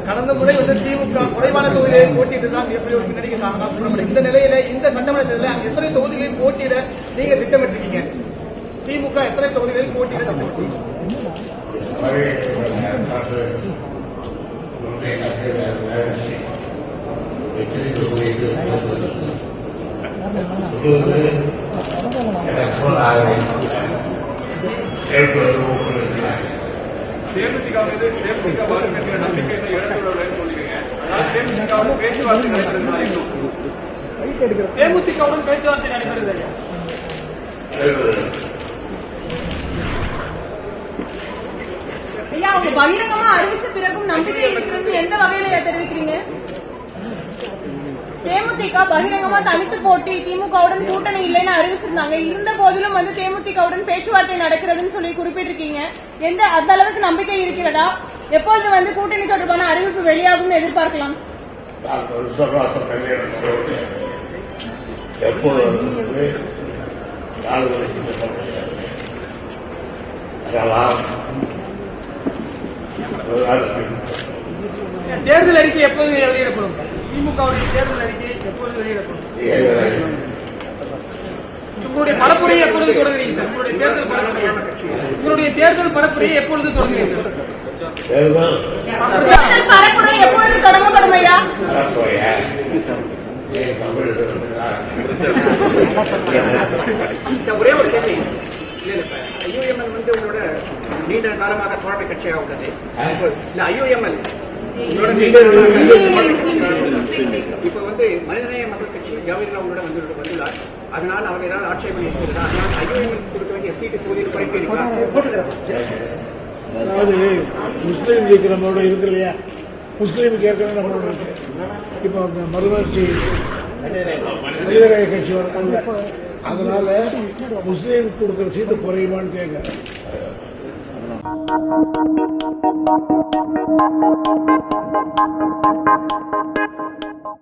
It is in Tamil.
கடந்த முறை திமுக குறைவான தொகுதிகளில் போட்டியிட்டு தான் எப்படி ஒரு பின்னணிக்கு காரணம். இந்த நிலையில இந்த சட்டமன்ற தேர்தலில் அங்க எத்தனை தொகுதிகளில் போட்டியிட நீங்க திட்டமிட்டிருக்கீங்க? திமுக எத்தனை தொகுதிகளில் போட்டியிட திட்டமிட்டிருக்கீங்க? தேமுதிக மீது தேமுதிக வரும் என்கிற நம்பிக்கை இழந்துள்ளது சொல்லுவீங்க. தேமுதிகவுடன் பேச்சுவார்த்தை நடைபெறுகிறது. தேமுதிகவுடன் பேச்சுவார்த்தை நடைபெறுகிறது. ஐயா, அவங்க பகிரங்கமா அறிவிச்ச பிறகும் நம்பிக்கை இருக்கிறது எந்த வகையில தெரிவிக்கிறீங்க? தேமுதிக பகிரங்கமா தனித்து போட்டி திமுகவுடன் கூட்டணி இல்லைன்னு அறிவிச்சிருந்தாங்க. இருந்த போதிலும் தேமுதிகவுடன் பேச்சுவார்த்தை நடக்கிறதுன்னு சொல்லி குறிப்பிட்டிருக்கீங்க. அந்த அளவுக்கு நம்பிக்கை இருக்கிறதா? எப்பொழுது கூட்டணி தொடர்பான அறிவிப்பு வெளியாகும் எதிர்பார்க்கலாம்? தேர்தல் அறிக்கை எப்போது வெளியிடப்படும்? திமுகவுடைய தேர்தல் அறிக்கை எப்போது வெளியிடப்படும்? உங்களுடைய பரப்புரையை எப்பொழுது தொடங்குறீங்க சார்? உங்களுடைய தேர்தல் பரப்புரையை எப்பொழுது தொடங்குறீங்க சார்? பரப்புரை எப்பொழுது தொடங்கப்படும் ஐயா? ஒரே ஒரு கேள்வி. ஐயுஎம்எல் உங்களோட நீண்ட காலமாக தோழமை கட்சியாக உள்ளது. ஐயுஎம்எல் இப்ப மனிதநேய மக்கள் கட்சி ஜவஹர்லால் உங்களோட வந்துள்ளார். அதனால அவர் ஏதாவது ஆட்சேபனை இருக்கிறதா? அதனால ஐயுஎம்எல் கொடுக்க வேண்டிய சீட்டு தொகுதியில் குறைப்பு இருக்கா? அதாவது முஸ்லீம் லீக் நம்மளோட இருக்கு இல்லையா? முஸ்லீமுக்கு ஏற்கனவே நம்மளோட இருக்கு. இப்போ மறுமலர்ச்சி மனிதநேய கட்சி வரல. அதனால முஸ்லீமுக்கு கொடுக்குற சீட்டு குறையுமான்னு கேட்க